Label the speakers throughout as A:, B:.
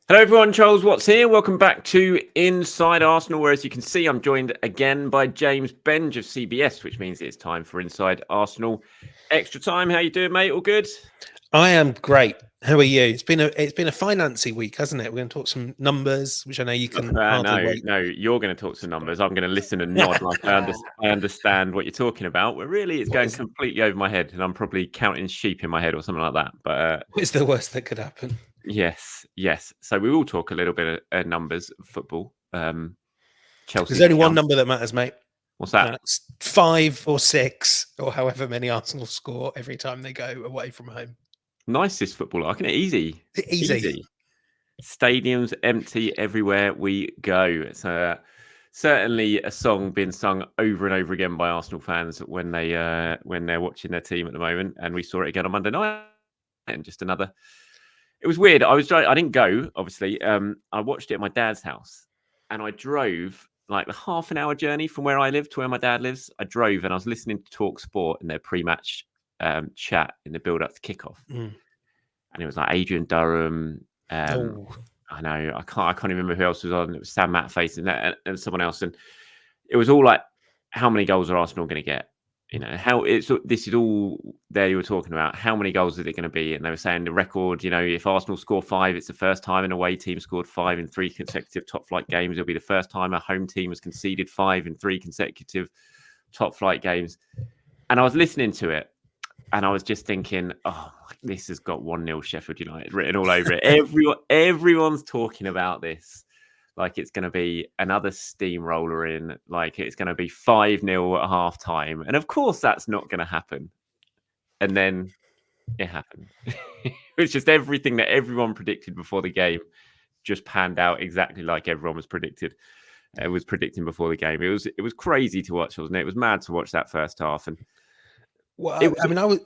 A: Hello everyone, Charles Watts here. Welcome back to Inside Arsenal, where as you can see, I'm joined again by James Benge of CBS, which means it's time for Inside Arsenal Extra Time. How you doing, mate? All good?
B: I am great. How are you? It's been a financy week, hasn't it? We're going to talk some numbers, which I know you can hardly wait.
A: No, you're going to talk some numbers. I'm going to listen and nod like I understand what you're talking about. But really, it's going completely over my head, and I'm probably counting sheep in my head or something like that. But
B: what's the worst that could happen?
A: Yes. So we will talk a little bit of numbers of football. Chelsea.
B: There's only one number that matters, mate.
A: What's that?
B: It's 5 or 6 or however many Arsenal score every time they go away from home.
A: Nicest football, isn't it? Easy.
B: Easy.
A: Stadiums empty everywhere we go. It's certainly a song being sung over and over again by Arsenal fans when they're watching their team at the moment. And we saw it again on Monday night. And just another. It was weird. I didn't go, obviously. I watched it at my dad's house, and I drove like the half an hour journey from where I live to where my dad lives. I drove and I was listening to Talk Sport in their pre-match chat in the build-up to kickoff, and it was like Adrian Durham. I know I can't remember who else was on. It was Sam Matface and someone else, and it was all like, how many goals are Arsenal going to get? You know, this is all there you were talking about. How many goals is it going to be? And they were saying the record, you know, if Arsenal score 5, it's the first time an away team scored 5 in 3 consecutive top flight games. It'll be the first time a home team has conceded 5 in 3 consecutive top flight games. And I was listening to it and I was just thinking, oh, this has got 1-0 Sheffield United written all over it. Everyone's talking about this. Like it's going to be another steamroller in, like it's going to be 5-0 at half time. And of course, that's not going to happen. And then it happened. It was just everything that everyone predicted before the game just panned out exactly like everyone was predicting before the game. It was crazy to watch, wasn't it? It was mad to watch that first half. And
B: well,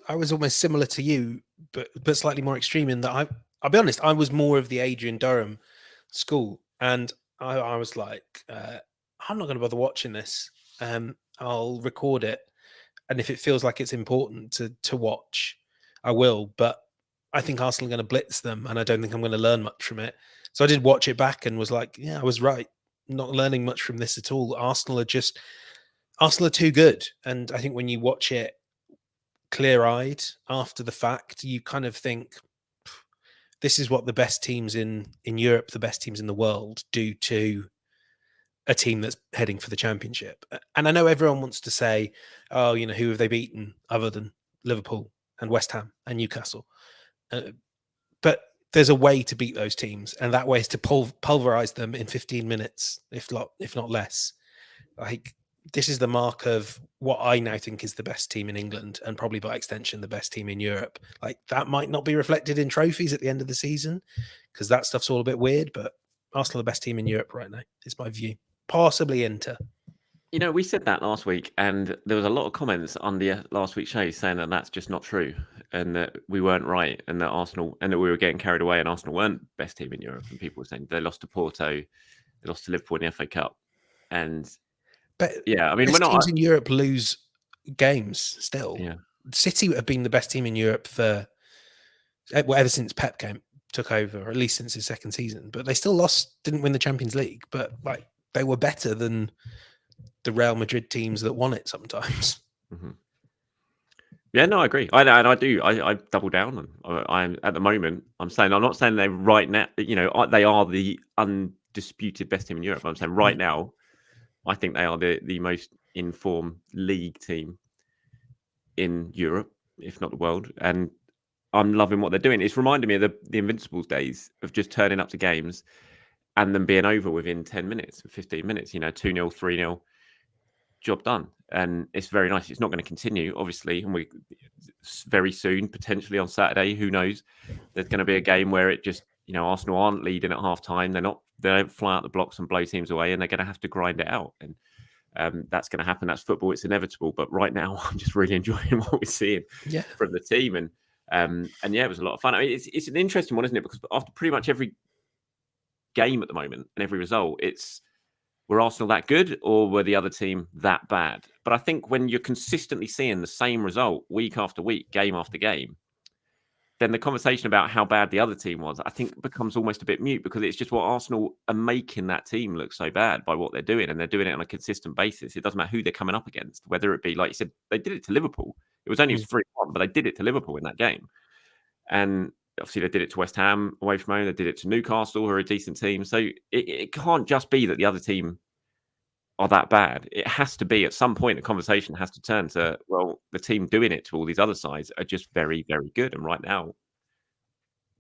B: I was almost similar to you, but slightly more extreme in that I'll be honest, I was more of the Adrian Durham school. And I was like, I'm not going to bother watching this. I'll record it. And if it feels like it's important to watch, I will. But I think Arsenal are going to blitz them. And I don't think I'm going to learn much from it. So I did watch it back and was like, yeah, I was right. Not learning much from this at all. Arsenal are too good. And I think when you watch it clear-eyed after the fact, you kind of think, this is what the best teams in Europe, the best teams in the world do to a team that's heading for the championship. And I know everyone wants to say, oh, you know, who have they beaten other than Liverpool and West Ham and Newcastle? But there's a way to beat those teams, and that way is to pulverize them in 15 minutes, if not less. Like, this is the mark of what I now think is the best team in England and probably by extension the best team in Europe. Like, that might not be reflected in trophies at the end of the season because that stuff's all a bit weird, but Arsenal are the best team in Europe right now, is my view. Possibly Inter.
A: You know, we said that last week, and there was a lot of comments on the last week's show saying that that's just not true, and that we weren't right, and that we were getting carried away, and Arsenal weren't best team in Europe. And people were saying they lost to Porto, they lost to Liverpool in the FA Cup,
B: but
A: yeah, I mean,
B: best teams in Europe lose games still.
A: Yeah.
B: City have been the best team in Europe for ever since Pep took over, or at least since his second season. But they still didn't win the Champions League. But like, they were better than the Real Madrid teams that won it sometimes.
A: Mm-hmm. Yeah, no, I agree. I do. I double down on. I'm at the moment. I'm not saying they're right now. You know, they are the undisputed best team in Europe. I'm saying right now, I think they are the most informed league team in Europe, if not the world. And I'm loving what they're doing. It's reminding me of the Invincibles days of just turning up to games and them being over within 10 minutes, 15 minutes. You know, 2-0, 3-0. Job done. And it's very nice. It's not going to continue, obviously, and we very soon, potentially on Saturday, who knows, there's going to be a game where it just, you know, Arsenal aren't leading at half time. They don't fly out the blocks and blow teams away, and they're going to have to grind it out. And that's going to happen. That's football. It's inevitable. But right now, I'm just really enjoying what we're seeing from the team. And yeah, it was a lot of fun. I mean, it's an interesting one, isn't it? Because after pretty much every game at the moment and every result, were Arsenal that good or were the other team that bad? But I think when you're consistently seeing the same result week after week, game after game, then the conversation about how bad the other team was, I think, becomes almost a bit mute, because it's just what Arsenal are making that team look so bad by what they're doing, and they're doing it on a consistent basis. It doesn't matter who they're coming up against, whether it be, like you said, they did it to Liverpool. It was only 3-1, but they did it to Liverpool in that game. And obviously they did it to West Ham away from home. They did it to Newcastle, who are a decent team. So it can't just be that the other team are that bad. It has to be, at some point, the conversation has to turn to, well, the team doing it to all these other sides are just very, very good. And right now,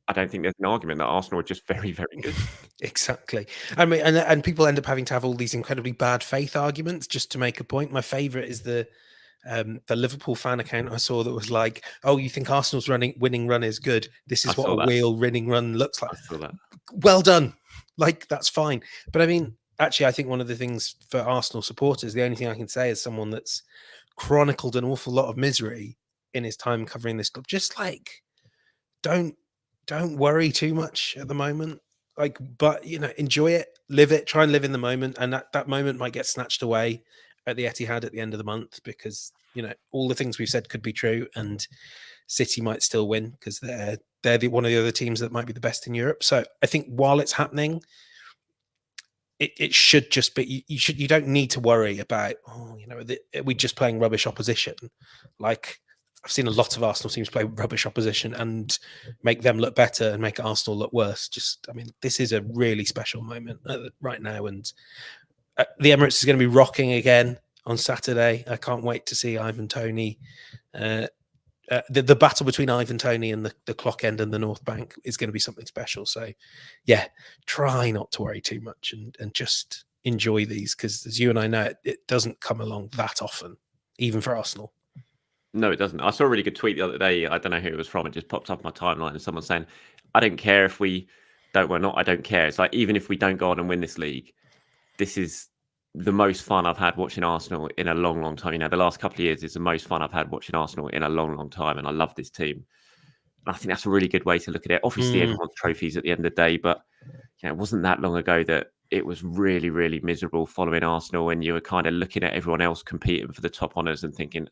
A: I don't think there's an argument that Arsenal are just very, very good.
B: Exactly. I mean, and people end up having to have all these incredibly bad faith arguments just to make a point. My favourite is the Liverpool fan account I saw that was like, "Oh, you think Arsenal's winning run is good? This is what a real winning run looks like."
A: I saw that.
B: Well done. Like, that's fine. But I mean, actually, I think one of the things for Arsenal supporters, the only thing I can say as someone that's chronicled an awful lot of misery in his time covering this club, just like, don't worry too much at the moment. Like, but enjoy it, live it, try and live in the moment, and that moment might get snatched away at the Etihad at the end of the month, because all the things we've said could be true, and City might still win because they're one of the other teams that might be the best in Europe. So I think while it's happening, it should just be, you don't need to worry about, are we just playing rubbish opposition? Like, I've seen a lot of Arsenal teams play rubbish opposition and make them look better and make Arsenal look worse. This is a really special moment right now, and the Emirates is going to be rocking again on Saturday. I can't wait to see Ivan Toney. The battle between Ivan Toney and the clock end and the North Bank is going to be something special. So, yeah, try not to worry too much and just enjoy these, because as you and I know, it doesn't come along that often, even for Arsenal.
A: No, it doesn't. I saw a really good tweet the other day. I don't know who it was from. It just popped up on my timeline, and someone saying, I don't care if we don't, well, not I don't care. It's like, even if we don't go on and win this league, this is the most fun I've had watching Arsenal in a long, long time. The last couple of years is the most fun I've had watching Arsenal in a long, long time. And I love this team. And I think that's a really good way to look at it. Obviously, everyone wants trophies at the end of the day, but it wasn't that long ago that it was really, really miserable following Arsenal, and you were kind of looking at everyone else competing for the top honours and thinking,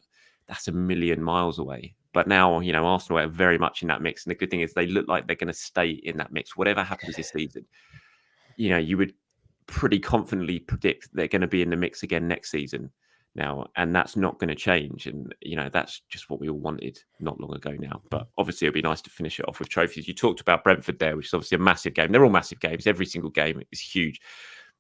A: that's a million miles away. But now, Arsenal are very much in that mix. And the good thing is they look like they're going to stay in that mix. Whatever happens this season, you would pretty confidently predict they're going to be in the mix again next season now. And that's not going to change. And, that's just what we all wanted not long ago now. But obviously, it'd be nice to finish it off with trophies. You talked about Brentford there, which is obviously a massive game. They're all massive games. Every single game is huge.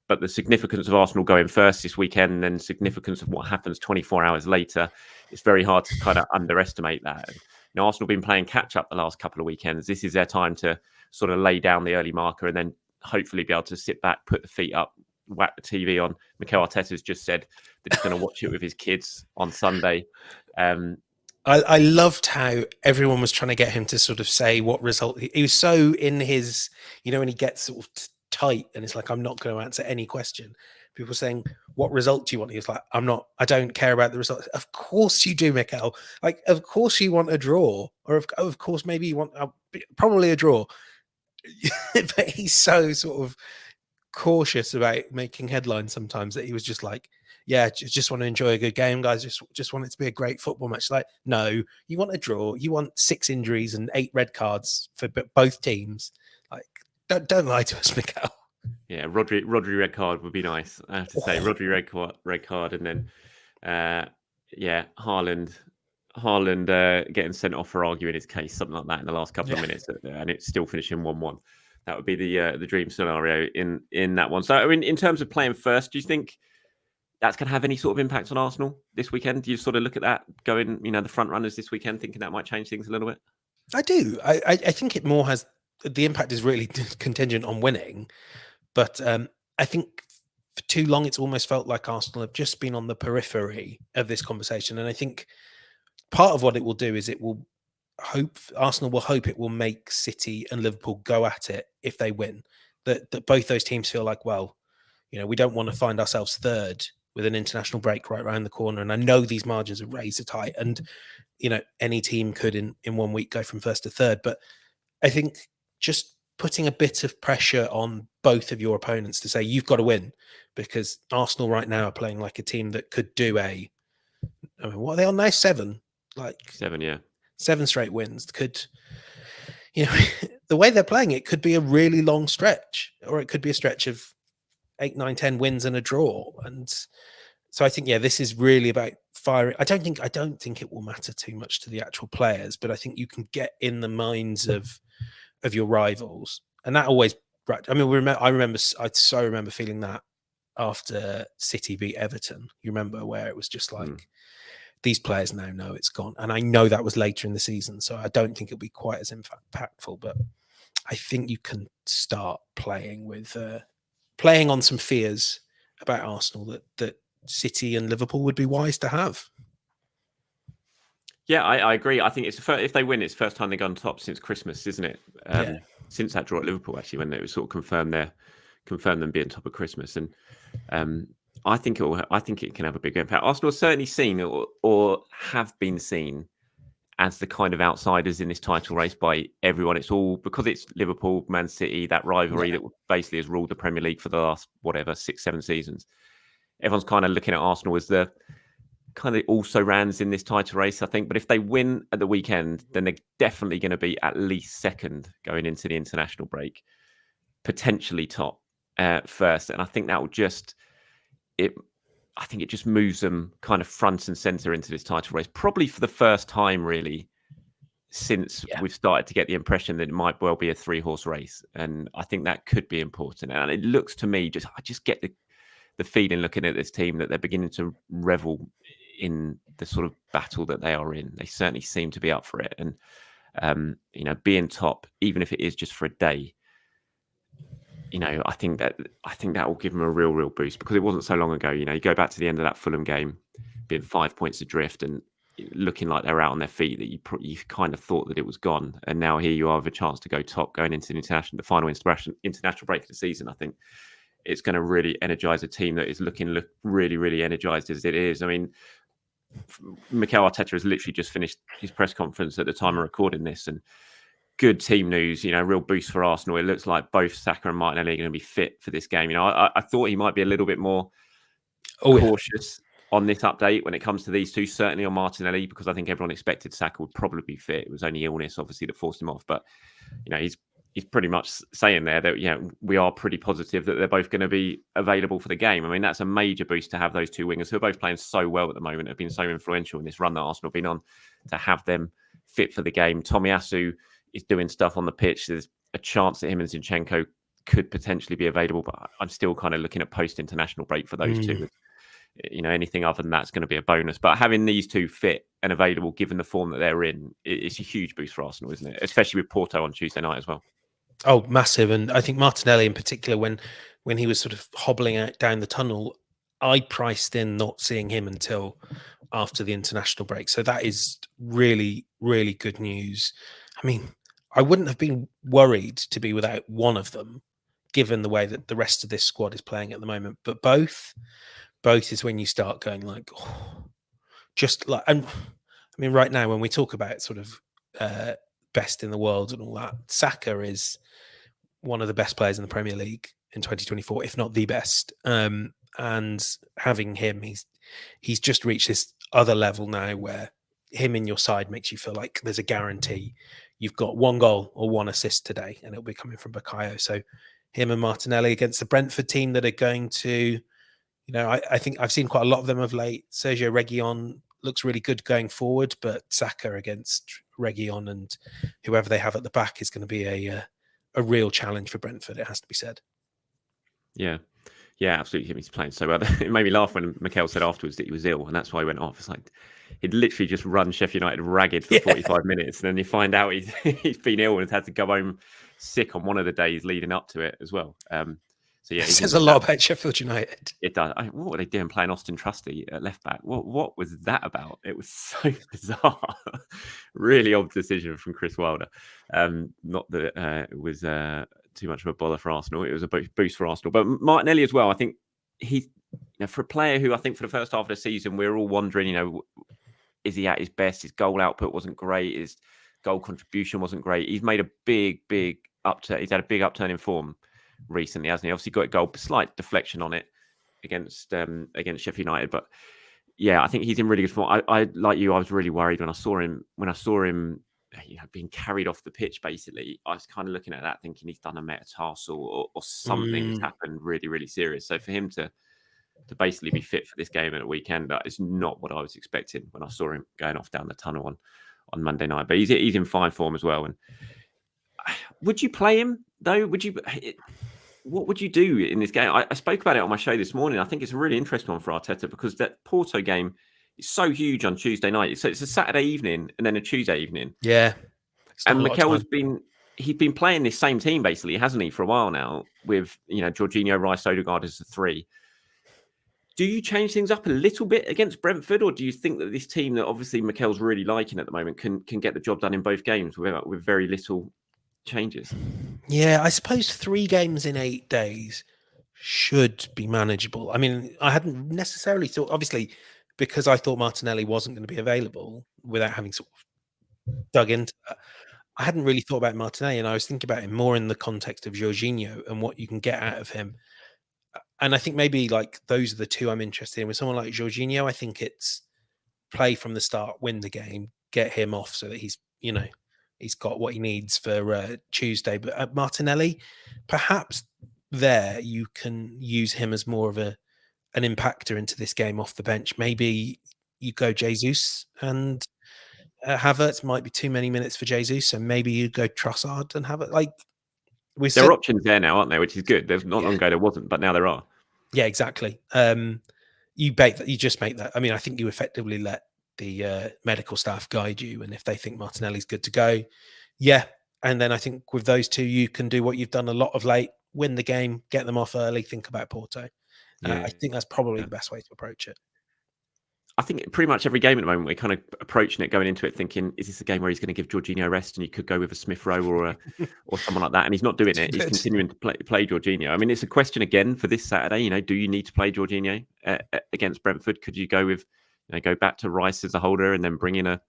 A: But the significance of Arsenal going first this weekend, and then significance of what happens 24 hours later, it's very hard to kind of underestimate that. Arsenal have been playing catch up the last couple of weekends. This is their time to sort of lay down the early marker and then hopefully be able to sit back, put the feet up, whack the TV on. Mikel Arteta's just said that he's going to watch it with his kids on Sunday.
B: I loved how everyone was trying to get him to sort of say what result. He was so in his, when he gets sort of tight and it's like, I'm not going to answer any question. People saying, what result do you want? He was like, I don't care about the result. Of course you do, Mikel. Like, of course you want a draw, or of course maybe you want probably a draw. But he's so sort of cautious about making headlines sometimes that he was just like, yeah, just want to enjoy a good game, guys. Just want it to be a great football match. Like, no, you want a draw. You want 6 injuries and 8 red cards for both teams. Like, don't lie to us, Mikel.
A: Yeah, Rodri red card would be nice. I have to say, Rodri red card, and then Haaland getting sent off for arguing his case, something like that in the last couple of minutes, and it's still finishing 1-1. That would be the dream scenario in that one. So, I mean, in terms of playing first, do you think that's going to have any sort of impact on Arsenal this weekend? Do you sort of look at that going, the front runners this weekend, thinking that might change things a little bit?
B: I do. I think it more has, the impact is really contingent on winning. But I think for too long, it's almost felt like Arsenal have just been on the periphery of this conversation. And I think part of what it will do is Arsenal will hope it will make City and Liverpool go at it if they win. That both those teams feel like, well, we don't want to find ourselves third with an international break right around the corner. And I know these margins are razor tight, and any team could in 1 week go from first to third. But I think just putting a bit of pressure on both of your opponents to say you've got to win, because Arsenal right now are playing like a team that could do what are they on now? 7? Like
A: 7, yeah.
B: 7 straight wins. the way they're playing, it could be a really long stretch, or it could be a stretch of 8, 9, 10 wins and a draw. And so I think, this is really about firing. I don't think it will matter too much to the actual players, but I think you can get in the minds of your rivals, and that always. I mean, I so remember feeling that after City beat Everton. You remember where it was just like these players now know it's gone, and I know that was later in the season, so I don't think it'll be quite as impactful. But I think you can start playing on some fears about Arsenal that City and Liverpool would be wise to have.
A: Yeah, I agree. I think if they win, it's the first time they've gone top since Christmas, isn't it? Since that draw at Liverpool, actually, when it was sort of confirmed them being top of Christmas, and I think it can have a big impact. Arsenal are certainly seen or have been seen as the kind of outsiders in this title race by everyone. It's all because it's Liverpool, Man City, that rivalry that basically has ruled the Premier League for the last 6-7 seasons. Everyone's kind of looking at Arsenal as the kind of also rans in this title race, I think. But if they win at the weekend, then they're definitely going to be at least second going into the international break, potentially top first. And I think that will just it just moves them kind of front and center into this title race, probably for the first time really since we've started to get the impression that it might well be a 3-horse race. And I think that could be important. And it looks to me, I just get the feeling looking at this team that they're beginning to revel in the sort of battle that they are in. They certainly seem to be up for it. And, being top, even if it is just for a day, I think that will give them a real boost, because it wasn't so long ago. You go back to the end of that Fulham game, being 5 points adrift and looking like they're out on their feet, that you kind of thought that it was gone. And now here you are with a chance to go top going into the final international break of the season. I think it's going to really energize a team that is looking really energized as it is. I mean, Mikel Arteta has literally just finished his press conference at the time of recording this, and good team news, real boost for Arsenal. It looks like both Saka and Martinelli are going to be fit for this game. I thought he might be a little bit more cautious on this update when it comes to these two, certainly on Martinelli, because I think everyone expected Saka would probably be fit. It was only illness, obviously, that forced him off. But, he's pretty much saying there that, we are pretty positive that they're both going to be available for the game. I mean, that's a major boost to have those two wingers who are both playing so well at the moment, have been so influential in this run that Arsenal have been on, to have them fit for the game. Tomiyasu is doing stuff on the pitch. There's a chance that him and Zinchenko could potentially be available, but I'm still kind of looking at post-international break for those two. Anything other than that's going to be a bonus. But having these two fit and available, given the form that they're in, it's a huge boost for Arsenal, isn't it? Especially with Porto on Tuesday night as well.
B: Oh, massive. And I think Martinelli in particular, when he was sort of hobbling out down the tunnel, I priced in not seeing him until after the international break. So that is really, really good news. I mean, I wouldn't have been worried to be without one of them, given the way that the rest of this squad is playing at the moment. But both is when you start going like, just like, and I mean, right now, when we talk about sort of best in the world and all that, Saka is one of the best players in the Premier League in 2024, if not the best. And having him, he's just reached this other level now where him in your side makes you feel like there's a guarantee you've got one goal or one assist today, and it'll be coming from Bukayo. So him and Martinelli against the Brentford team that are going to, I think I've seen quite a lot of them of late. Sergio Reguilon looks really good going forward, but Saka against Reguilon and whoever they have at the back is going to be a real challenge for Brentford, it has to be said.
A: Yeah, absolutely. He's playing so well. It made me laugh when Mikel said afterwards that he was ill, and that's why he went off. It's like he'd literally just run Sheffield United ragged for 45 minutes, and then you find out he's been ill and has had to go home sick on one of the days leading up to it as well. So yeah,
B: it says a lot about Sheffield United.
A: It does. What were they doing playing Austin Trusty at left back? What was that about? It was so bizarre. Really odd decision from Chris Wilder. Not that it was too much of a bother for Arsenal. It was a boost for Arsenal. But Martinelli as well, I think for a player who I think for the first half of the season, we're all wondering, is he at his best? His goal output wasn't great. His goal contribution wasn't great. He's made a big upturn. He's had a big upturn in form recently, hasn't he? Obviously got a goal, slight deflection on it against Sheffield United. But yeah, I think he's in really good form. I like you, I was really worried when I saw him being carried off the pitch, basically, I was kind of looking at that thinking he's done a metatarsal or something has happened really, really serious. So for him to basically be fit for this game at a weekend, that is not what I was expecting when I saw him going off down the tunnel on Monday night. But he's in fine form as well. And would you play him though? What would you do in this game? I spoke about it on my show this morning. I think it's a really interesting one for Arteta because that Porto game is so huge on Tuesday night. So it's a Saturday evening and then a Tuesday evening.
B: Yeah.
A: And Mikel he's been playing this same team basically, hasn't he, for a while now with, Jorginho, Rice, Odegaard as the three. Do you change things up a little bit against Brentford, or do you think that this team that obviously Mikel's really liking at the moment can get the job done in both games with very little changes?
B: Yeah, I suppose 3 games in 8 days should be manageable. I mean, I hadn't necessarily thought, obviously, because I thought Martinelli wasn't going to be available without having sort of dug into that. I hadn't really thought about Martinelli, and I was thinking about him more in the context of Jorginho and what you can get out of him. And I think maybe like those are the 2 I'm interested in. With someone like Jorginho, I think it's play from the start, win the game, get him off so that he's got what he needs for Tuesday. But Martinelli, perhaps there you can use him as more of an impactor into this game off the bench. Maybe you go Jesus and Havertz might be too many minutes for Jesus, so maybe you go Trossard and Havertz. Like
A: there are options there now, aren't there? Which is good. There's not long ago there wasn't, but now there are.
B: Yeah, exactly. You just make that. I mean, I think you effectively let the medical staff guide you, and if they think Martinelli's good to go, yeah. And then I think with those 2, you can do what you've done a lot of late: win the game, get them off early, think about Porto. I think that's probably the best way to approach it.
A: I think pretty much every game at the moment we're kind of approaching it, going into it, thinking, is this a game where he's going to give Jorginho a rest, and you could go with a Smith Rowe or someone like that, and he's not doing it. He's continuing to play Jorginho. I mean, it's a question again for this Saturday. Do you need to play Jorginho against Brentford? Could you go with, go back to Rice as a holder and then bring in a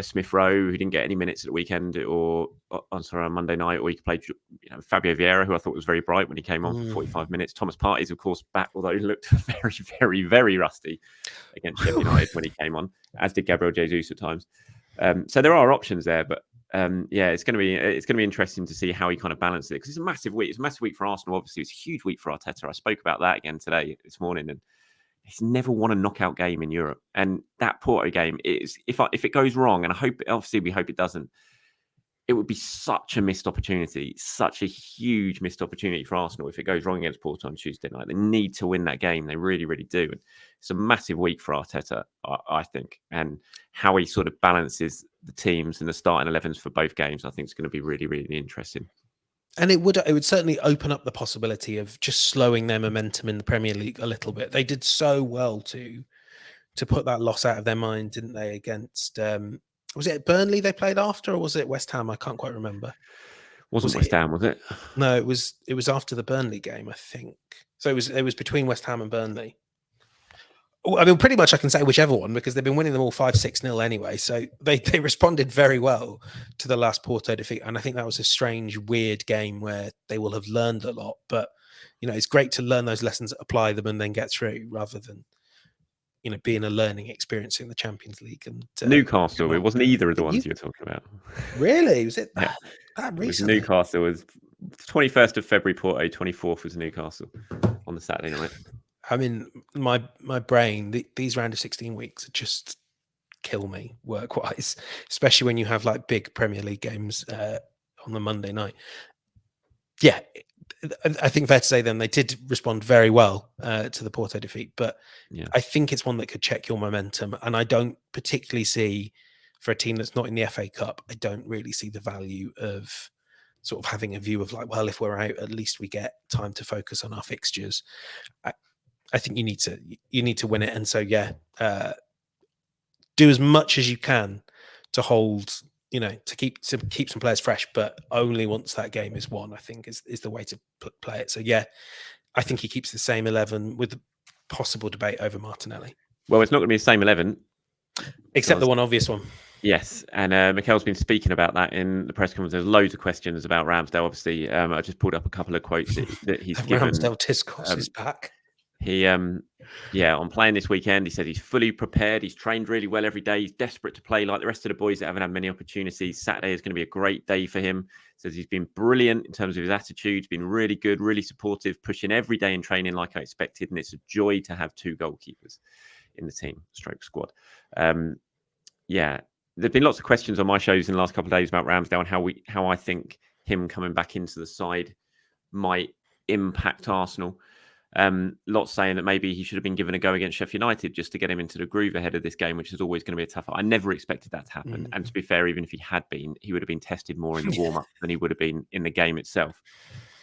A: Smith Rowe who didn't get any minutes at the weekend or on Monday night, or you could play Fabio Vieira, who I thought was very bright when he came on for 45 minutes. Thomas Partey's, of course, back, although he looked very, very, very rusty against Sheffield United when he came on, as did Gabriel Jesus at times. So there are options there, but it's going to be interesting to see how he kind of balances it, because it's a massive week. It's a massive week for Arsenal. Obviously, it's a huge week for Arteta. I spoke about that again this morning, and he's never won a knockout game in Europe. And that Porto game is, if it goes wrong, and we hope it doesn't, it would be such a missed opportunity, such a huge missed opportunity for Arsenal if it goes wrong against Porto on Tuesday night. They need to win that game. They really, really do. And it's a massive week for Arteta, I think. And how he sort of balances the teams and the starting 11s for both games, I think is going to be really, really interesting.
B: And it would certainly open up the possibility of just slowing their momentum in the Premier League a little bit. They did so well to put that loss out of their mind, didn't they? Against was it Burnley they played after, or was it West Ham? I can't quite remember.
A: Wasn't West Ham, was it?
B: No, it was after the Burnley game, I think. So it was between West Ham and Burnley. I mean, pretty much I can say whichever one, because they've been winning them all 5-6-0 anyway. So they responded very well to the last Porto defeat. And I think that was a strange, weird game where they will have learned a lot. But, it's great to learn those lessons, apply them, and then get through, rather than, being a learning experience in the Champions League. And
A: Newcastle, it wasn't either of the ones you were talking about.
B: Really? Was it that recently?
A: It was Newcastle was 21st of February, Porto, 24th was Newcastle on the Saturday night. I
B: mean, my brain, these round of 16 weeks just kill me work-wise, especially when you have like big Premier League games on the Monday night. Yeah, I think fair to say then they did respond very well to the Porto defeat, but I think it's one that could check your momentum. And I don't particularly see, for a team that's not in the FA Cup, I don't really see the value of sort of having a view of like, well, if we're out, at least we get time to focus on our fixtures. I think you need to win it, and so do as much as you can to hold, to keep some players fresh, but only once that game is won, I think is the way to play it. So I think he keeps the same 11 with the possible debate over Martinelli.
A: Well, it's not going to be the same 11,
B: except the one obvious one.
A: Yes, and Mikel's been speaking about that in the press conference. There's loads of questions about Ramsdale. Obviously, I just pulled up a couple of quotes that he's given.
B: Ramsdale discourse is back.
A: He on playing this weekend, he said he's fully prepared. He's trained really well every day. He's desperate to play like the rest of the boys that haven't had many opportunities. Saturday is going to be a great day for him. Says he's been brilliant in terms of his attitude. He's been really good, really supportive, pushing every day in training like I expected. And it's a joy to have two goalkeepers in the team, stroke squad. There've been lots of questions on my shows in the last couple of days about Ramsdale and how I think him coming back into the side might impact Arsenal. Lots saying that maybe he should have been given a go against Sheffield United just to get him into the groove ahead of this game, which is always going to be a tough. I never expected that to happen. And to be fair, even if he had been, he would have been tested more in the warm-up than he would have been in the game itself.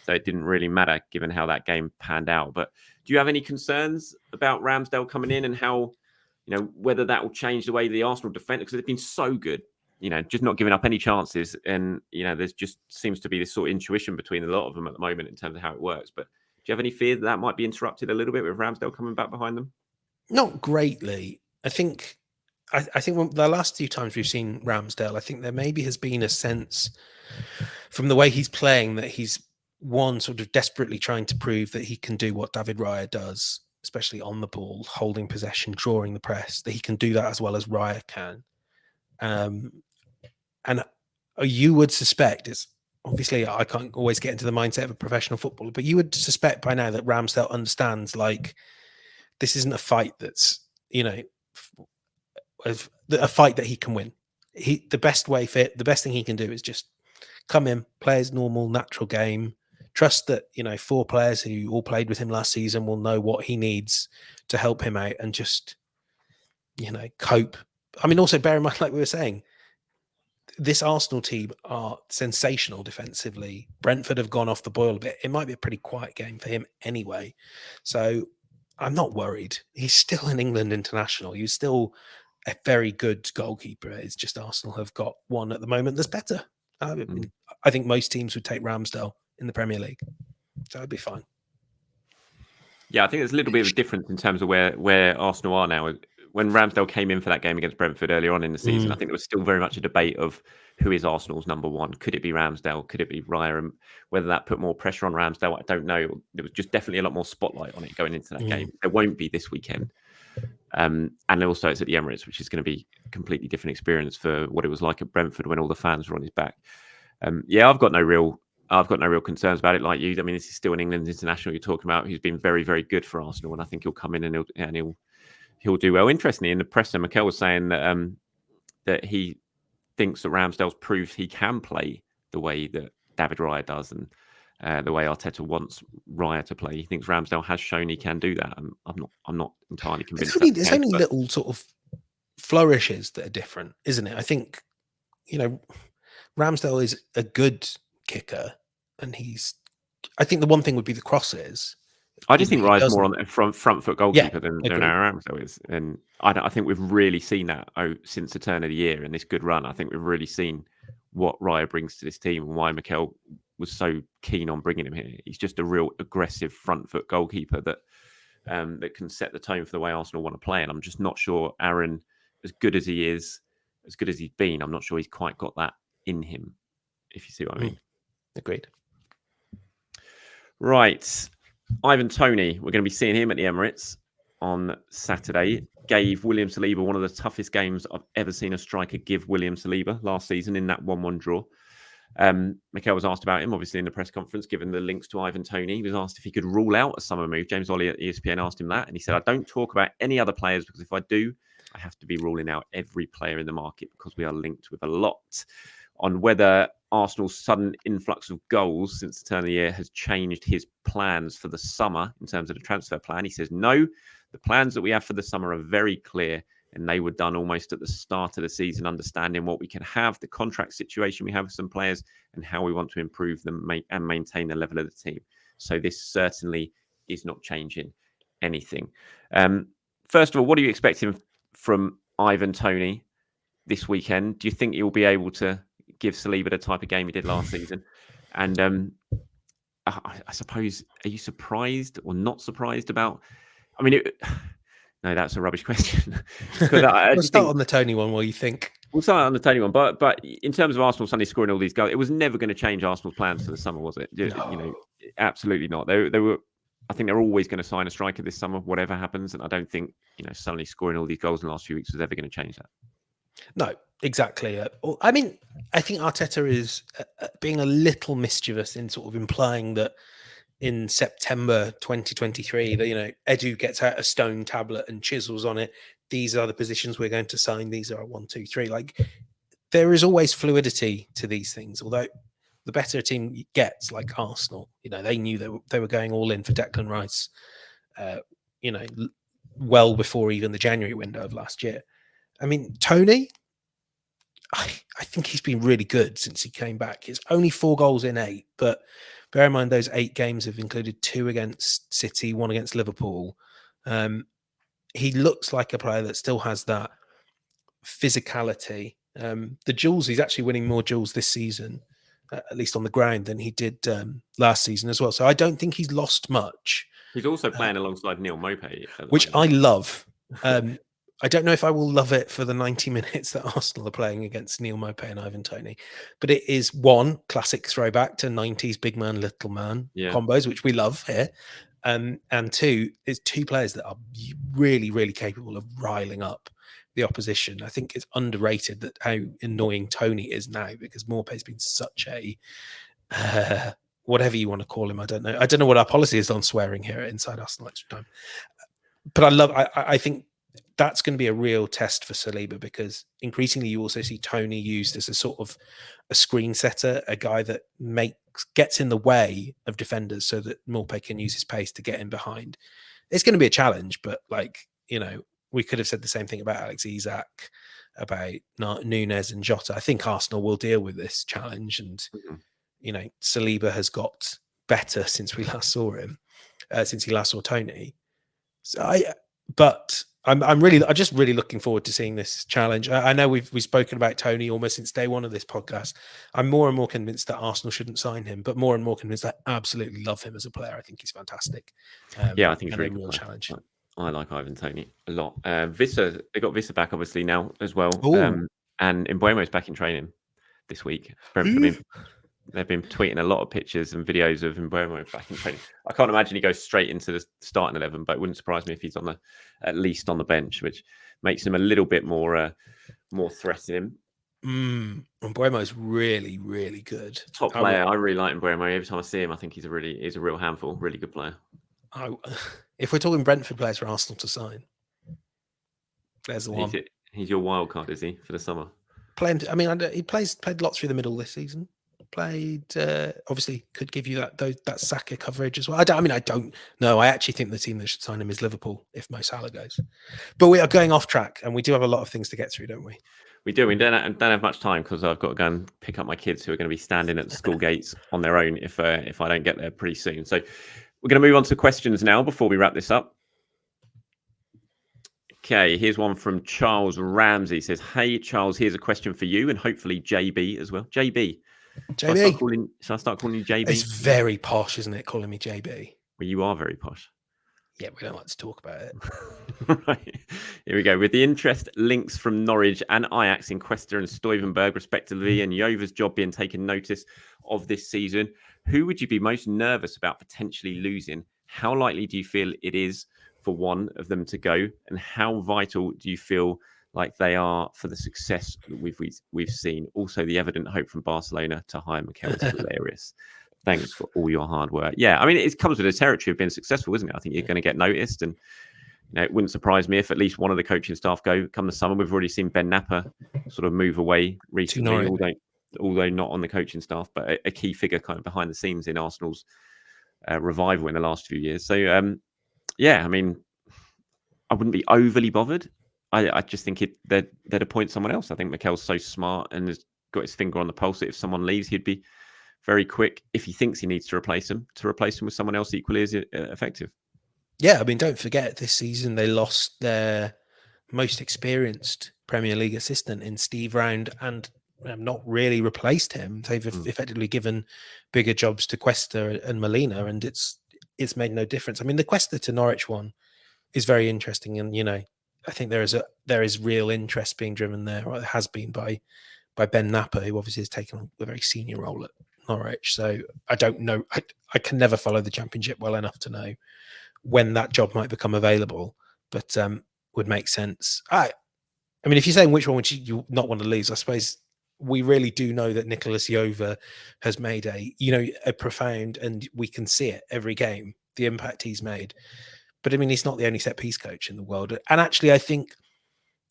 A: So it didn't really matter given how that game panned out. But do you have any concerns about Ramsdale coming in and how, whether that will change the way the Arsenal defend? Because they've been so good, just not giving up any chances. And, there's just seems to be this sort of intuition between a lot of them at the moment in terms of how it works. But do you have any fear that might be interrupted a little bit with Ramsdale coming back behind them?
B: Not greatly. I think the last few times we've seen Ramsdale, I think there maybe has been a sense from the way he's playing that he's sort of desperately trying to prove that he can do what David Raya does, especially on the ball, holding possession, drawing the press, that he can do that as well as Raya can. And you would suspect, it's obviously I can't always get into the mindset of a professional footballer, but you would suspect by now that Ramsdale understands, like, this isn't a fight that's, a fight that he can win. The best thing he can do is just come in, play his normal, natural game, trust that, 4 players who all played with him last season will know what he needs to help him out and just, cope. I mean, also bear in mind, like we were saying, this Arsenal team are sensational defensively. Brentford have gone off the boil a bit. It might be a pretty quiet game for him anyway. So I'm not worried. He's still an England international. He's still a very good goalkeeper. It's just Arsenal have got one at the moment that's better. I think most teams would take Ramsdale in the Premier League. So it'd be fine.
A: Yeah, I think there's a little bit of a difference in terms of where Arsenal are now. When Ramsdale came in for that game against Brentford earlier on in the season, I think there was still very much a debate of who is Arsenal's number one. Could it be Ramsdale? Could it be Raya? And whether that put more pressure on Ramsdale, I don't know. There was just definitely a lot more spotlight on it going into that game. There won't be this weekend. And also it's at the Emirates, which is going to be a completely different experience for what it was like at Brentford when all the fans were on his back. I've got no real concerns about it like you. I mean, this is still an England international you're talking about who's been very, very good for Arsenal. And I think he'll come in and he'll do well. Interestingly, in the presser, Mikel was saying that he thinks that Ramsdale's proved he can play the way that David Raya does and the way Arteta wants Raya to play. He thinks Ramsdale has shown he can do that. I'm not entirely convinced.
B: There's only little sort of flourishes that are different, isn't it? I think, Ramsdale is a good kicker, and I think the one thing would be the crosses.
A: I just think Raya's more on the front foot goalkeeper than Aaron Ramsdale is. And I think we've really seen that since the turn of the year and this good run. I think we've really seen what Raya brings to this team and why Mikel was so keen on bringing him here. He's just a real aggressive front foot goalkeeper that can set the tone for the way Arsenal want to play. And I'm just not sure Aaron, as good as he is, as good as he's been, I'm not sure he's quite got that in him, if you see what I mean.
B: Agreed.
A: Right. Ivan Toney, we're going to be seeing him at the Emirates on Saturday. Gave William Saliba one of the toughest games I've ever seen a striker give William Saliba last season in that 1-1 draw. Mikel was asked about him, obviously, in the press conference, given the links to Ivan Toney. He was asked if he could rule out a summer move. James Ollie at ESPN asked him that, and he said, I don't talk about any other players because if I do, I have to be ruling out every player in the market because we are linked with a lot. On whether Arsenal's sudden influx of goals since the turn of the year has changed his plans for the summer in terms of the transfer plan. He says, no, the plans that we have for the summer are very clear and they were done almost at the start of the season, understanding what we can have, the contract situation we have with some players and how we want to improve them and maintain the level of the team. So this certainly is not changing anything. First of all, what are you expecting from Ivan Toney this weekend? Do you think he'll be able to give Saliba the type of game he did last season? And I suppose, are you surprised or not surprised about? I mean, no, that's a rubbish question.
B: We'll start on the Toney one. What do you think?
A: We'll start on the Toney one, but in terms of Arsenal suddenly scoring all these goals, it was never going to change Arsenal's plans for the summer, was it? No. Absolutely not. They were I think they're always going to sign a striker this summer, whatever happens. And I don't think, suddenly scoring all these goals in the last few weeks was ever going to change that.
B: No, exactly. I mean, I think Arteta is being a little mischievous in sort of implying that in September 2023, that, Edu gets out a stone tablet and chisels on it. These are the positions we're going to sign. These are 1, 2, 3. Like, there is always fluidity to these things, although the better a team gets, like Arsenal, they knew they were going all in for Declan Rice, well before even the January window of last year. I mean, Toney, I think he's been really good since he came back. It's only 4 goals in 8, but bear in mind those 8 games have included 2 against City, 1 against Liverpool. He looks like a player that still has that physicality. The duels, he's actually winning more duels this season, at least on the ground, than he did last season as well. So I don't think he's lost much.
A: He's also playing alongside Neil Maupay,
B: which I love. I don't know if I will love it for the 90 minutes that Arsenal are playing against Neil Maupay and Ivan Toney, but it is one classic throwback to 90s big man, little man combos, which we love here. And 2, it's 2 players that are really, really capable of riling up the opposition. I think it's underrated that how annoying Toney is now, because Maupay's been such a whatever you want to call him. I don't know what our policy is on swearing here at Inside Arsenal Extra Time. But I think that's going to be a real test for Saliba, because increasingly you also see Toney used as a sort of a screen setter, a guy that gets in the way of defenders so that Maupay can use his pace to get in behind. It's going to be a challenge, but we could have said the same thing about Alex Isak, about Nunes and Jota. I think Arsenal will deal with this challenge, and Saliba has got better since we last saw him, since he last saw Toney. So I'm just really looking forward to seeing this challenge. I know we've spoken about Toney almost since day one of this podcast. I'm more and more convinced that Arsenal shouldn't sign him, but more and more convinced I absolutely love him as a player. I think he's fantastic.
A: I think he's really a real challenge. I like Ivan Toney a lot. Vissa, they got Vissa back obviously now as well, and Mbeumo's back in training this week. They've been tweeting a lot of pictures and videos of Mbeumo back in training. I can't imagine he goes straight into the starting 11, but it wouldn't surprise me if he's at least on the bench, which makes him a little bit more threatening.
B: Mbeumo is really, really good.
A: Top player. I really like Mbeumo. Every time I see him, I think he's a real handful. Really good player.
B: If we're talking Brentford players for Arsenal to sign, there's the one.
A: He's your wild card, is he, for the summer?
B: He played lots through the middle this season. Obviously could give you that Saka coverage as well. I don't know. I actually think the team that should sign him is Liverpool if Mo Salah goes. But we are going off track, and we do have a lot of things to get through, don't we?
A: We do. We don't have much time, because I've got to go and pick up my kids who are going to be standing at the school gates on their own if I don't get there pretty soon. So we're going to move on to questions now before we wrap this up. Okay, here's one from Charles Ramsey. He says, "Hey Charles, here's a question for you, and hopefully JB as well." JB. Shall I start calling you JB?
B: It's very posh, isn't it, calling me JB?
A: Well, you are very posh.
B: Yeah, we don't like to talk about it.
A: Right. Here we go. With the interest links from Norwich and Ajax in Cuesta and Stuyvenberg, respectively, and Jova's job being taken notice of this season, who would you be most nervous about potentially losing? How likely do you feel it is for one of them to go? And how vital do you feel like they are for the success that we've seen? Also, the evident hope from Barcelona to hire Mikel is hilarious. Thanks for all your hard work. Yeah, it comes with the territory of being successful, isn't it? I think you're going to get noticed, and it wouldn't surprise me if at least one of the coaching staff go come the summer. We've already seen Ben Napper sort of move away recently, although not on the coaching staff, but a key figure kind of behind the scenes in Arsenal's revival in the last few years. So, I wouldn't be overly bothered. I just think they'd appoint someone else. I think Mikel's so smart and has got his finger on the pulse that if someone leaves, he'd be very quick, if he thinks he needs to replace him with someone else equally as effective.
B: Yeah, don't forget, this season they lost their most experienced Premier League assistant in Steve Round and not really replaced him. They've effectively given bigger jobs to Cuesta and Molina, and it's made no difference. The Cuesta to Norwich one is very interesting, and I think there is real interest being driven there, or it has been by Ben Napper, who obviously has taken a very senior role at Norwich. So I don't know. I can never follow the Championship well enough to know when that job might become available, but would make sense. I mean, if you're saying which one would you not want to lose, I suppose we really do know that Nicolas Jova has made a profound, and we can see it every game, the impact he's made. But I mean, he's not the only set piece coach in the world. And actually, I think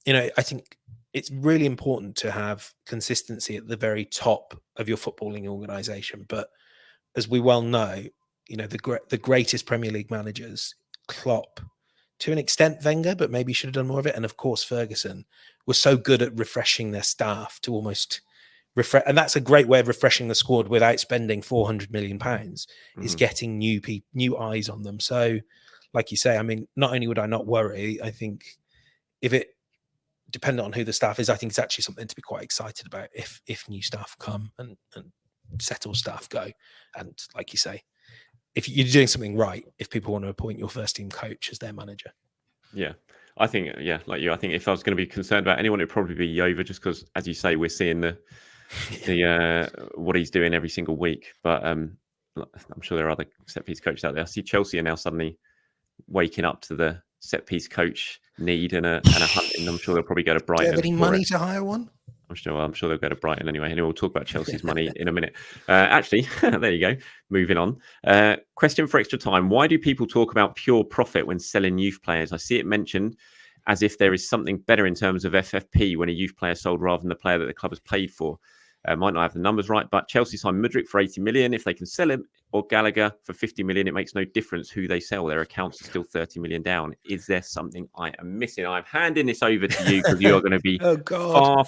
B: it's really important to have consistency at the very top of your footballing organisation. But as we well know, the greatest Premier League managers, Klopp, to an extent Wenger, but maybe should have done more of it. And of course, Ferguson was so good at refreshing their staff to almost refresh. And that's a great way of refreshing the squad without spending £400 million, is getting new eyes on them. So, like you say, I mean, not only would I not worry, I think if it dependent on who the staff is, I think it's actually something to be quite excited about if new staff come and settled staff go. And like you say, if you're doing something right, if people want to appoint your first team coach as their manager.
A: Yeah, I think, like you, I think if I was going to be concerned about anyone, it'd probably be Jova, just because, as you say, we're seeing the what he's doing every single week. But I'm sure there are other set piece coaches out there. I see Chelsea are now suddenly waking up to the set piece coach need and a hunt, and I'm sure they'll probably go to Brighton.
B: Do you have any money to hire one?
A: I'm sure they'll go to Brighton anyway. And we'll talk about Chelsea's money in a minute. Actually, there you go. Moving on. Question for extra time. Why do people talk about pure profit when selling youth players? I see it mentioned as if there is something better in terms of FFP when a youth player sold rather than the player that the club has paid for. Might not have the numbers right, but Chelsea signed Mudryk for 80 million. If they can sell him, or Gallagher for 50 million, it makes no difference who they sell. Their accounts are still 30 million down. Is there something I am missing? I'm handing this over to you because you're going to be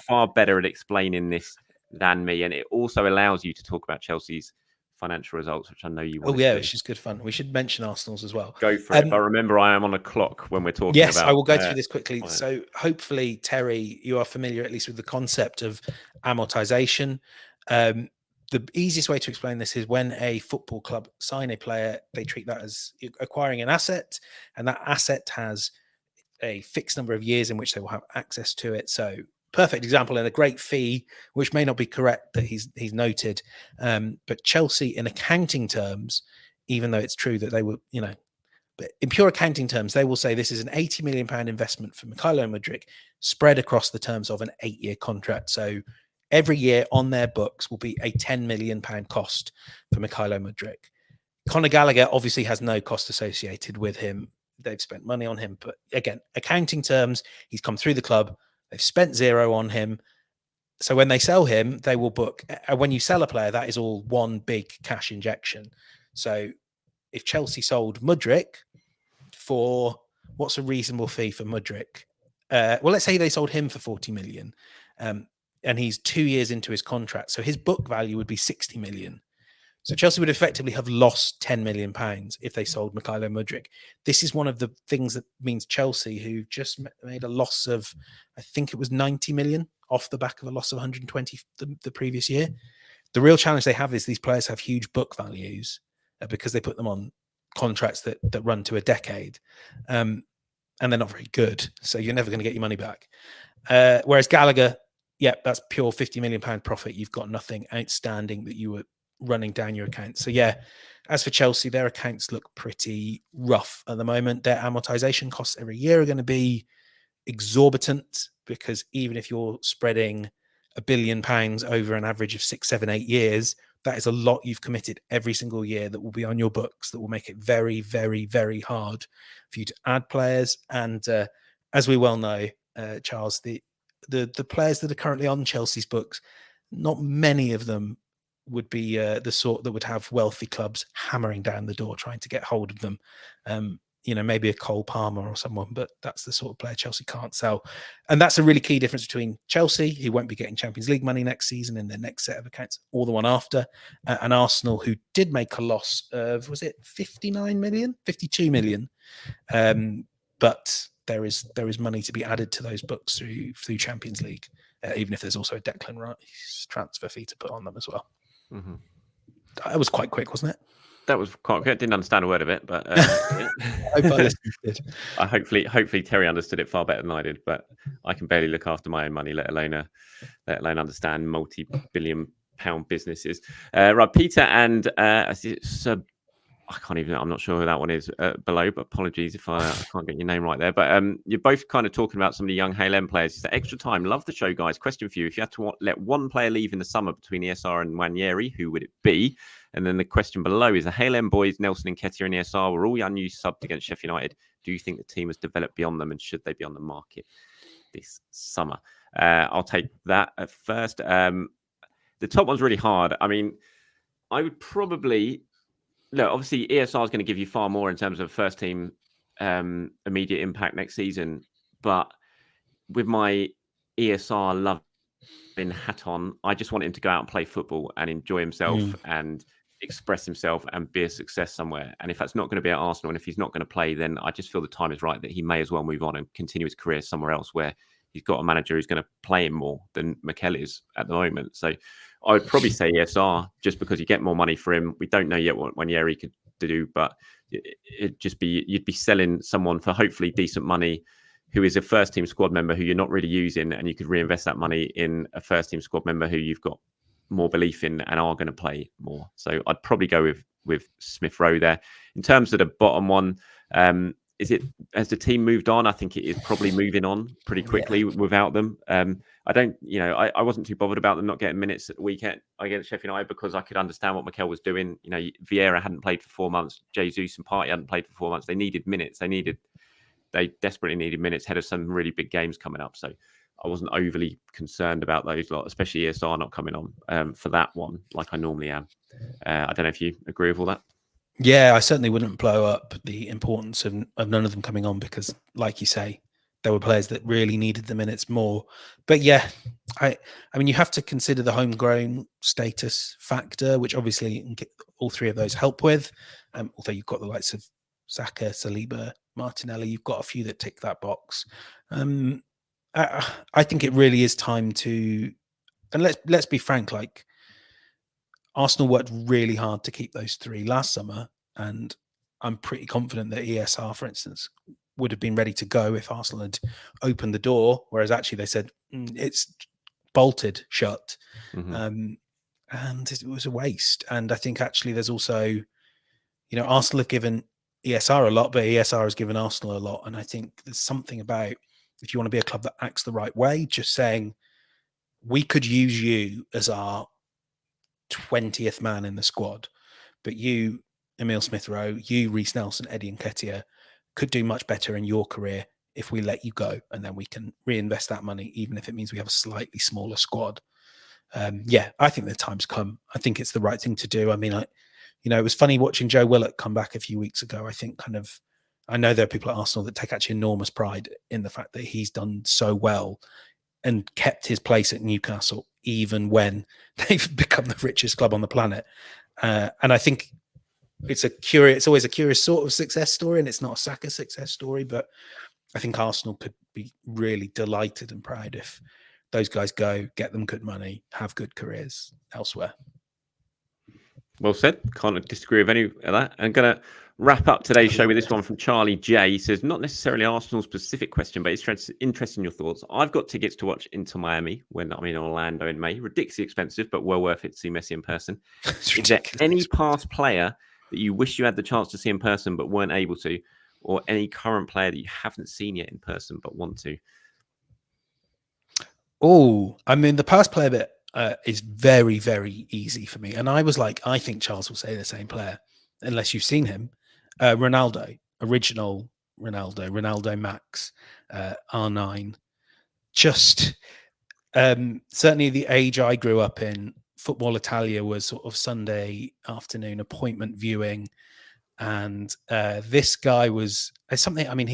A: far better at explaining this than me. And it also allows you to talk about Chelsea's financial results, which I know you want.
B: Oh, yeah, which is good fun. We should mention Arsenal's as well.
A: Go for it. But remember, I am on a clock when we're talking about...
B: Yes, I will go through this quickly. So hopefully, Terry, you are familiar at least with the concept of amortization. The easiest way to explain this is when a football club sign a player, they treat that as acquiring an asset, and that asset has a fixed number of years in which they will have access to it. So perfect example, and a great fee, which may not be correct that he's noted. But Chelsea, in accounting terms, even though it's true that they were, but in pure accounting terms, they will say this is an £80 million investment for Mikel Arteta spread across the terms of an 8-year contract. So every year on their books will be a £10 million cost for Mikel Arteta. Conor Gallagher obviously has no cost associated with him. They've spent money on him. But again, accounting terms, he's come through the club. They've spent zero on him. So when they sell him, they will book. When you sell a player, that is all one big cash injection. So if Chelsea sold Mudryk for, what's a reasonable fee for Mudryk? Well, let's say they sold him for 40 million. And he's 2 years into his contract. So his book value would be 60 million. So Chelsea would effectively have lost £10 million if they sold Mikel Mudryk. This is one of the things that means Chelsea, who just made a loss of, I think it was 90 million off the back of a loss of 120 the previous year. The real challenge they have is these players have huge book values because they put them on contracts that run to a decade. And they're not very good. So you're never going to get your money back. Whereas Gallagher, that's pure £50 million profit. You've got nothing outstanding that you were running down your account. So as for Chelsea, their accounts look pretty rough at the moment. Their amortization costs every year are going to be exorbitant, because even if you're spreading £1 billion over an average of 6, 7, 8 years, that is a lot you've committed every single year that will be on your books, that will make it very, very, very hard for you to add players. And as we well know, Charles, the players that are currently on Chelsea's books, not many of them would be the sort that would have wealthy clubs hammering down the door trying to get hold of them. Maybe a Cole Palmer or someone, but that's the sort of player Chelsea can't sell. And that's a really key difference between Chelsea, who won't be getting Champions League money next season in their next set of accounts, or the one after, and Arsenal, who did make a loss of, was it 59 million, 52 million? But there is money to be added to those books through Champions League, even if there's also a Declan Rice transfer fee to put on them as well.
A: Mm-hmm.
B: That was quite quick, wasn't it?
A: That was quite quick. I didn't understand a word of it, but hopefully Terry understood it far better than I did. But I can barely look after my own money, let alone understand multi-billion businesses. Right, Peter and Sir, I can't even. I'm not sure who that one is below, but apologies if I can't get your name right there. But you're both kind of talking about some of the young Hale End players. It's extra time. Love the show, guys. Question for you: if you had to let one player leave in the summer between ESR and Nwaneri, who would it be? And then the question below is: the Hale End boys, Nelson and Nketiah and ESR, were all unused subbed against Sheffield United. Do you think the team has developed beyond them, and should they be on the market this summer? I'll take that at first. The top one's really hard. I mean, I would probably. No, obviously ESR is going to give you far more in terms of first team immediate impact next season. But with my ESR loving hat on, I just want him to go out and play football and enjoy himself and express himself and be a success somewhere. And if that's not going to be at Arsenal, and if he's not going to play, then I just feel the time is right that he may as well move on and continue his career somewhere else where he's got a manager who's going to play him more than Mikel is at the moment. So I would probably say ESR just because you get more money for him. We don't know yet what Nwaneri could do, but it'd just be, you'd be selling someone for hopefully decent money who is a first team squad member who you're not really using, and you could reinvest that money in a first team squad member who you've got more belief in and are going to play more. So I'd probably go with Smith Rowe there. In terms of the bottom one, has the team moved on? I think it is probably moving on pretty quickly without them. I don't, I wasn't too bothered about them not getting minutes at the weekend against Sheffield United because I could understand what Mikel was doing. Vieira hadn't played for 4 months. Jesus and Partey hadn't played for 4 months. They needed minutes. They desperately needed minutes ahead of some really big games coming up. So I wasn't overly concerned about those lot, especially ESR not coming on for that one like I normally am. I don't know if you agree with all that.
B: Yeah, I certainly wouldn't blow up the importance of none of them coming on because, like you say, there were players that really needed the minutes more. But yeah, I mean, you have to consider the homegrown status factor, which obviously all three of those help with. Although you've got the likes of Saka, Saliba, Martinelli, you've got a few that tick that box. I think it really is time to, and let's be frank, like Arsenal worked really hard to keep those three last summer, and I'm pretty confident that ESR, for instance, would have been ready to go if Arsenal had opened the door, whereas actually they said it's bolted shut. And it was a waste. And I think actually there's also, Arsenal have given ESR a lot, but ESR has given Arsenal a lot. And I think there's something about, if you want to be a club that acts the right way, just saying, we could use you as our 20th man in the squad, but you, Emile Smith Rowe, you, Reece Nelson, Eddie Nketiah, could do much better in your career if we let you go, and then we can reinvest that money, even if it means we have a slightly smaller squad. I think the time's come. I think it's the right thing to do. I mean, it was funny watching Joe Willock come back a few weeks ago. I think I know there are people at Arsenal that take actually enormous pride in the fact that he's done so well and kept his place at Newcastle, even when they've become the richest club on the planet. And I think it's always a curious sort of success story, and it's not a Saka success story, but I think Arsenal could be really delighted and proud if those guys go, get them good money, have good careers elsewhere.
A: Well said. Can't disagree with any of that. I'm going to wrap up today's show with this one from Charlie J. He says, not necessarily Arsenal specific question, but it's interesting your thoughts. I've got tickets to watch Inter Miami when I'm in Orlando in May. Ridiculously expensive, but well worth it to see Messi in person. Is there any past player that you wish you had the chance to see in person but weren't able to, or any current player that you haven't seen yet in person but want to?
B: Oh, I mean, the past player bit is very, very easy for me. And I was like, I think Charles will say the same player, unless you've seen him. Ronaldo, original Ronaldo Max, R9. Just certainly the age I grew up in, Football Italia was sort of Sunday afternoon appointment viewing. And this guy was something, I mean,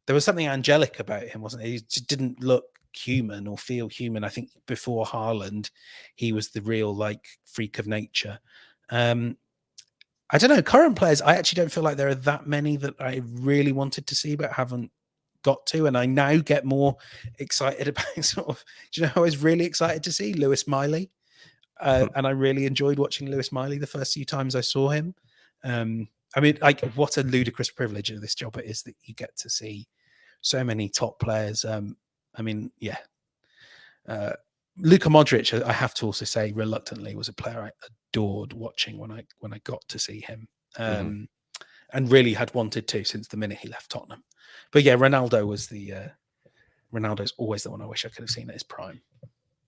B: there was something angelic about him, wasn't it? He just didn't look human or feel human. I think before Haaland, he was the real freak of nature. I don't know, current players, I actually don't feel like there are that many that I really wanted to see but haven't got to, and I now get more excited about do you know who I was really excited to see? Lewis Miley. And I really enjoyed watching Lewis Miley the first few times I saw him. I mean, what a ludicrous privilege of this job it is that you get to see so many top players. I mean, yeah. Luka Modric, I have to also say, reluctantly, was a player I adored watching when I got to see him, and really had wanted to since the minute he left Tottenham. But yeah, Ronaldo was Ronaldo's always the one I wish I could have seen at his prime.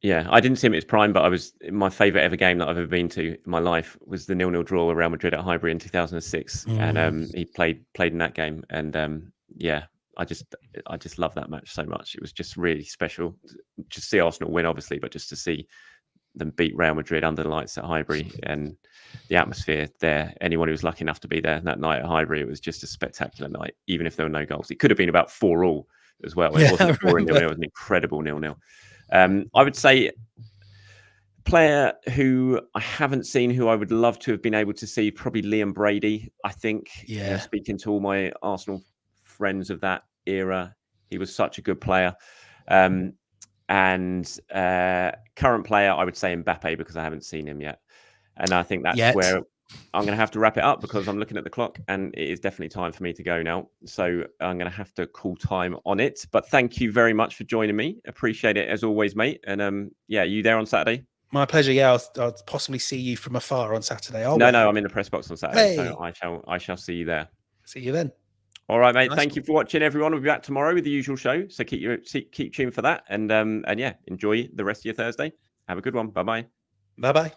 A: Yeah, I didn't see him at his prime, but my favourite ever game that I've ever been to in my life was the 0-0 draw with Real Madrid at Highbury in 2006, and he played in that game, and yeah, I just love that match so much. It was just really special. Just see Arsenal win, obviously, but just to see them beat Real Madrid under the lights at Highbury and the atmosphere there. Anyone who was lucky enough to be there that night at Highbury, it was just a spectacular night, even if there were no goals. It could have been about 4-4 as well. It wasn't 4-0. It was an incredible 0-0. I would say player who I haven't seen, who I would love to have been able to see, probably Liam Brady. I think, speaking to all my Arsenal friends of that era, he was such a good player. And current player, I would say Mbappe, because I haven't seen him yet. And I think that's where I'm going to have to wrap it up, because I'm looking at the clock and it is definitely time for me to go now. So I'm going to have to call time on it. But thank you very much for joining me. Appreciate it as always, mate. And yeah, you there on Saturday?
B: My pleasure. Yeah, I'll possibly see you from afar on Saturday.
A: No, I'm in the press box on Saturday, so I shall see you there.
B: See you then.
A: All right, mate. Thank you for watching, everyone. We'll be back tomorrow with the usual show, so keep tuned for that. And yeah, enjoy the rest of your Thursday. Have a good one. Bye bye.
B: Bye bye.